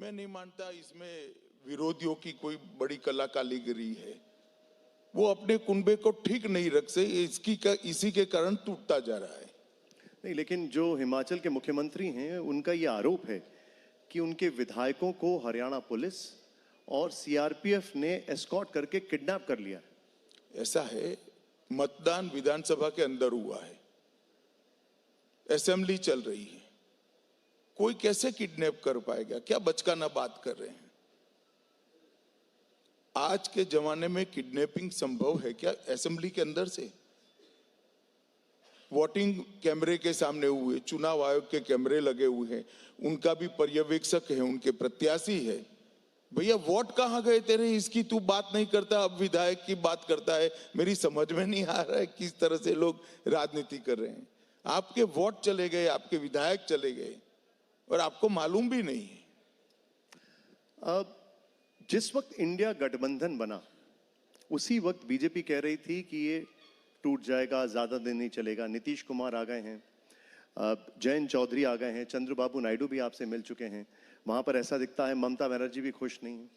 मैं नहीं मानता इसमें विरोधियों की कोई बड़ी कला कारीगरी है। वो अपने कुनबे को ठीक नहीं रख से इसी के कारण टूटता जा रहा है। नहीं, लेकिन जो हिमाचल के मुख्यमंत्री हैं उनका ये आरोप है कि उनके विधायकों को हरियाणा पुलिस और सीआरपीएफ ने एस्कॉर्ट करके किडनैप कर लिया। ऐसा है, मतदान विधानसभा के अंदर हुआ है, असेंबली चल रही है, कोई कैसे किडनैप कर पाएगा? क्या बचकाना बात कर रहे हैं? आज के जमाने में किडनैपिंग संभव है क्या असेंबली के अंदर से? वोटिंग कैमरे के सामने हुए, चुनाव आयोग के कैमरे लगे हुए हैं, उनका भी पर्यवेक्षक है, उनके प्रत्याशी है। भैया वोट कहां गए तेरे? इसकी तू बात नहीं करता, अब विधायक की बात करता है। मेरी समझ में नहीं आ रहा है किस तरह से लोग राजनीति कर रहे हैं। आपके वोट चले गए, आपके विधायक चले गए और आपको मालूम भी नहीं है। अब जिस वक्त इंडिया गठबंधन बना उसी वक्त बीजेपी कह रही थी कि ये टूट जाएगा, ज्यादा दिन नहीं चलेगा। नीतीश कुमार आ गए हैं, जयंत चौधरी आ गए हैं, चंद्रबाबू नायडू भी आपसे मिल चुके हैं। वहां पर ऐसा दिखता है ममता बनर्जी भी खुश नहीं है।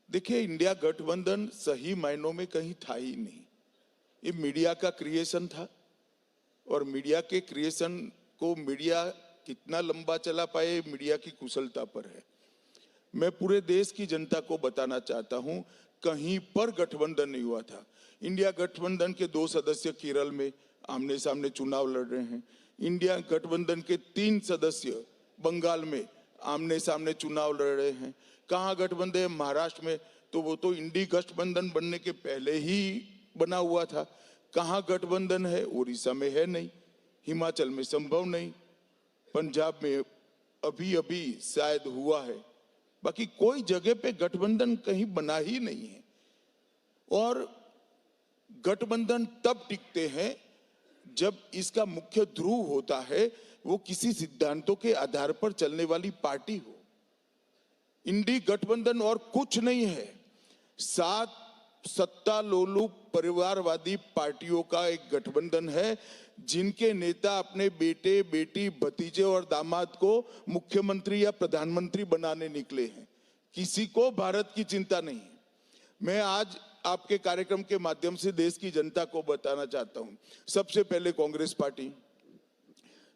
देखिए, इंडिया गठबंधन सही मायनों में कहीं था ही नहीं। ये मीडिया का क्रिएशन था और मीडिया के क्रिएशन को मीडिया कितना लंबा चला पाए, मीडिया की कुशलता पर है। मैं पूरे देश की जनता को बताना चाहता हूं, कहीं पर गठबंधन नहीं हुआ था। इंडिया गठबंधन के 2 सदस्य केरल में आमने सामने चुनाव लड़ रहे हैं। इंडिया गठबंधन के 3 सदस्य बंगाल में आमने सामने चुनाव लड़ रहे हैं। कहाँ गठबंधन है? महाराष्ट्र में, तो वो तो इंडी गठबंधन बनने के पहले ही बना हुआ था। कहाँ गठबंधन है? उड़ीसा में है नहीं, हिमाचल में संभव नहीं, पंजाब में अभी अभी शायद हुआ है, बाकी कोई जगह पे गठबंधन कहीं बना ही नहीं है। और गठबंधन तब टिकते हैं जब इसका मुख्य ध्रुव होता है वो किसी सिद्धांतों के आधार पर चलने वाली पार्टी हो। इंडी गठबंधन और कुछ नहीं है, 7 सत्ता लोलुप परिवारवादी पार्टियों का एक गठबंधन है, जिनके नेता अपने बेटे, बेटी, भतीजे और दामाद को मुख्यमंत्री या प्रधानमंत्री बनाने निकले हैं। किसी को भारत की चिंता नहीं है। मैं आज आपके कार्यक्रम के माध्यम से देश की जनता को बताना चाहता हूं, सबसे पहले कांग्रेस पार्टी,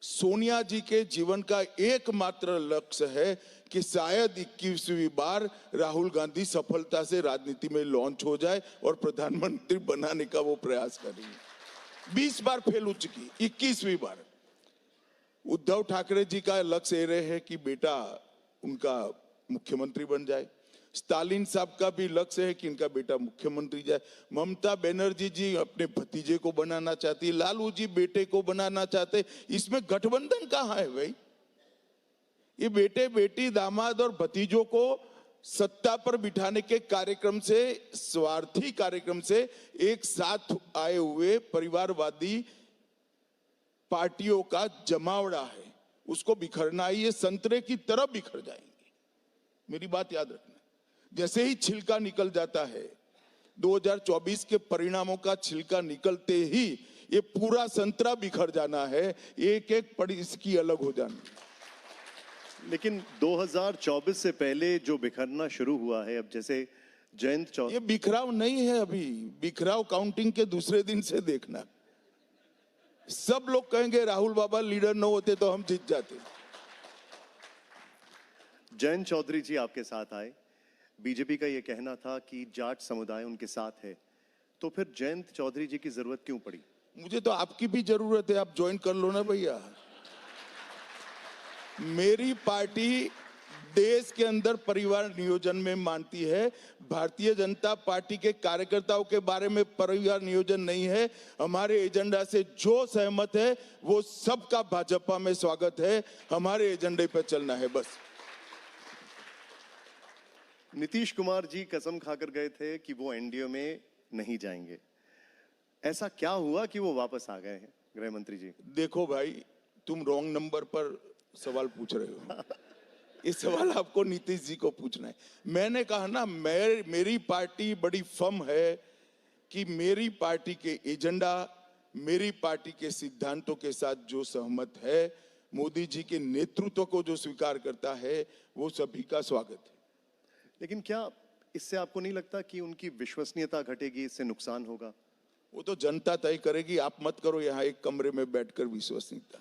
सोनिया जी के जीवन का एकमात्र लक्ष्य है कि शायद 21वीं बार राहुल गांधी सफलता से राजनीति में लॉन्च हो जाए और प्रधानमंत्री बनाने का वो प्रयास कर रही है। 20 बार फेल हो चुकी, 21वीं बार। उद्धव ठाकरे जी का लक्ष्य ये रहे है कि बेटा उनका मुख्यमंत्री बन जाए। स्टालिन साहब का भी लक्ष्य है कि इनका बेटा मुख्यमंत्री जाए। ममता बनर्जी जी अपने भतीजे को बनाना चाहती, लालू जी बेटे को बनाना चाहते। इसमें गठबंधन कहाँ है भाई? ये बेटे, बेटी, दामाद और भतीजों को सत्ता पर बिठाने के कार्यक्रम से, स्वार्थी कार्यक्रम से एक साथ आए हुए परिवारवादी पार्टियों का जमावड़ा है। उसको बिखरना ही, ये संतरे की तरह बिखर जाएंगे। मेरी बात याद रखना। जैसे ही छिलका निकल जाता है, 2024 के परिणामों का छिलका निकलते ही ये पूरा संतरा बिखर जाना है, एक एक पड़ी इसकी अलग हो जानी। लेकिन 2024 से पहले जो बिखरना शुरू हुआ है, अब जैसे जयंत चौधरी, ये बिखराव नहीं है अभी, बिखराव काउंटिंग के दूसरे दिन से देखना। सब लोग कहेंगे राहुल बाबा लीडर न होते तो हम जीत जाते। जयंत चौधरी जी आपके साथ आए, बीजेपी का यह कहना था कि जाट समुदाय उनके साथ है, तो फिर जयंत चौधरी जी की जरूरत क्यों पड़ी? मुझे तो आपकी भी जरूरत है, आप ज्वाइन कर लो ना भैया। मेरी पार्टी देश के अंदर परिवार नियोजन में मानती है। भारतीय जनता पार्टी के कार्यकर्ताओं के बारे में परिवार नियोजन नहीं है। हमारे एजेंडा से जो सहमत है वो सबका भाजपा में स्वागत है। हमारे एजेंडे पर चलना है बस। नीतीश कुमार जी कसम खाकर गए थे कि वो एनडीए में नहीं जाएंगे। ऐसा क्या हुआ कि वो वापस आ गए हैं गृह मंत्री जी? देखो भाई, तुम रॉन्ग नंबर पर सवाल पूछ रहे हो। ये सवाल आपको नीतीश जी को पूछना है। मैंने कहा ना, मेरी पार्टी बड़ी फर्म है कि मेरी पार्टी के एजेंडा, मेरी पार्टी के सिद्धांतों के साथ जो सहमत है मोदी जी के नेतृत्व को जो स्वीकार करता है वो सभी का स्वागत है। लेकिन क्या इससे आपको नहीं लगता कि उनकी विश्वसनीयता घटेगी, इससे नुकसान होगा? वो तो जनता तय करेगी, आप मत करो यहाँ एक कमरे में बैठकर विश्वसनीयता।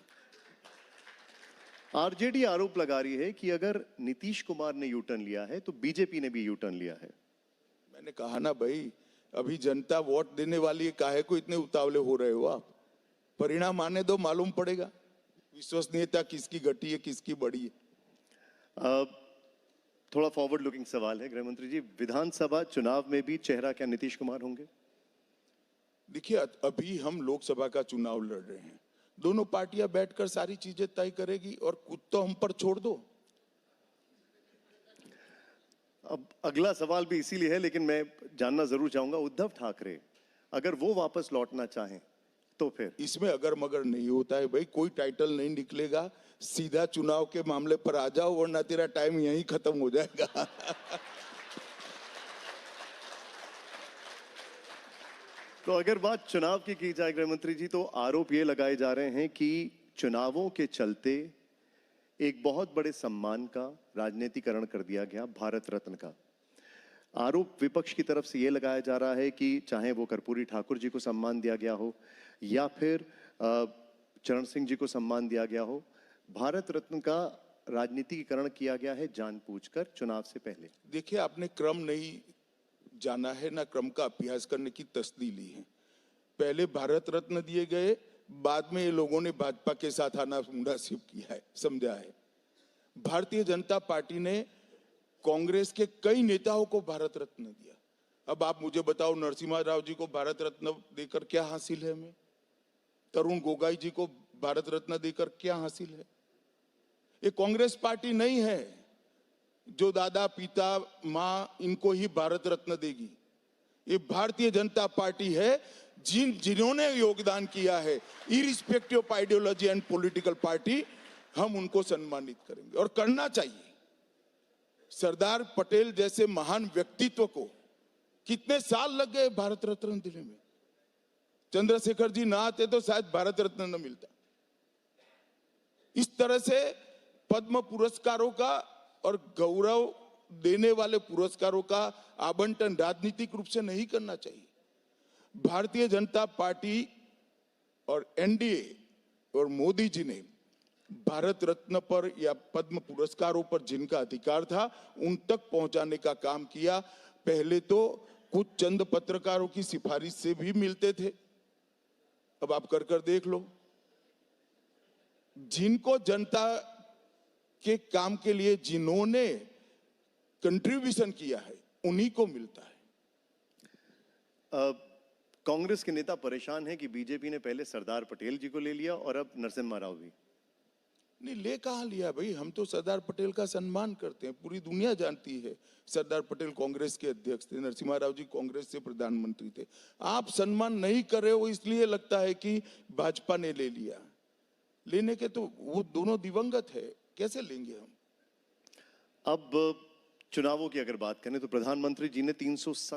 आरजेडी आरोप लगा रही है कि अगर नीतीश कुमार ने यू टर्न लिया है तो बीजेपी ने भी यू टर्न लिया है। मैंने कहा ना भाई, अभी जनता वोट देने वाली है, काहे को इतने उतावले हो रहे हो आप? परिणाम आने दो, मालूम पड़ेगा विश्वसनीयता किसकी घटी है किसकी बढ़ी है। थोड़ा फॉरवर्ड लुकिंग सवाल है गृह मंत्री जी, विधानसभा चुनाव में भी चेहरा क्या नीतीश कुमार होंगे? देखिए, अभी हम लोकसभा का चुनाव लड़ रहे हैं, दोनों पार्टियां बैठकर सारी चीजें तय करेगी और कुछ तो हम पर छोड़ दो। अब अगला सवाल भी इसीलिए है, लेकिन मैं जानना जरूर चाहूंगा, उद्धव ठाकरे अगर वो वापस लौटना चाहें तो फिर? इसमें अगर मगर नहीं होता है भाई, कोई टाइटल नहीं निकलेगा, सीधा चुनाव के मामले पर आ जाओ वरना तेरा टाइम यहीं खत्म हो जाएगा। तो अगर बात चुनाव की जाए गृह मंत्री जी, तो आरोप ये लगाए जा रहे हैं कि चुनावों के चलते एक बहुत बड़े सम्मान का राजनीतिकरण कर दिया गया, भारत रत्न का। आरोप विपक्ष की तरफ से यह लगाया जा रहा है कि चाहे वो कर्पूरी ठाकुर जी को सम्मान दिया गया हो या फिर चरण सिंह जी को सम्मान दिया गया हो, भारत रत्न का राजनीतिकरण किया गया है जानबूझकर चुनाव से पहले। देखिए, आपने क्रम नहीं जाना है ना क्रम का अभ्यास करने की तस्दी ली है। पहले भारत रत्न दिए गए, बाद में ये लोगों ने भाजपा के साथ आना मुनासिब किया है, समझा है। भारतीय जनता पार्टी ने कांग्रेस के कई नेताओं को भारत रत्न दिया। अब आप मुझे बताओ, नरसिम्हा राव जी को भारत रत्न देकर क्या हासिल है हमें? तरुण गोगोई जी को भारत रत्न देकर क्या हासिल है? ये कांग्रेस पार्टी नहीं है जो दादा पिता मां इनको ही भारत रत्न देगी। ये भारतीय जनता पार्टी है जिन्होंने योगदान किया है, irrespective of ideology and political party, हम उनको सम्मानित करेंगे और करना चाहिए। सरदार पटेल जैसे महान व्यक्तित्व को कितने साल लग गए भारत रत्न देने में। चंद्रशेखर जी ना आते तो शायद भारत रत्न न मिलता। इस तरह से पद्म पुरस्कारों का और गौरव देने वाले पुरस्कारों का आवंटन राजनीतिक रूप से नहीं करना चाहिए। भारतीय जनता पार्टी और एनडीए और मोदी जी ने भारत रत्न पर या पद्म पुरस्कारों पर जिनका अधिकार था उन तक पहुंचाने का काम किया। पहले तो कुछ चंद पत्रकारों की सिफारिश से भी मिलते थे, अब आप कर देख लो। जिनको जनता के काम के लिए जिन्होंने कंट्रीब्यूशन किया है उन्हीं को मिलता है। कांग्रेस के नेता परेशान हैं कि बीजेपी ने पहले सरदार पटेल जी को ले लिया और अब नरसिम्हा राव भी। नहीं, ले कहां लिया भाई, हम तो सरदार पटेल का सम्मान करते हैं, पूरी दुनिया जानती है। सरदार पटेल कांग्रेस के अध्यक्ष थे, नरसिम्हा राव जी कांग्रेस से प्रधानमंत्री थे। आप सम्मान नहीं कर रहे हो इसलिए लगता है कि भाजपा ने ले लिया। लेने के तो वो दोनों दिवंगत है, कैसे लेंगे हम? अब चुनावों की अगर बात करें तो प्रधानमंत्री जी ने 307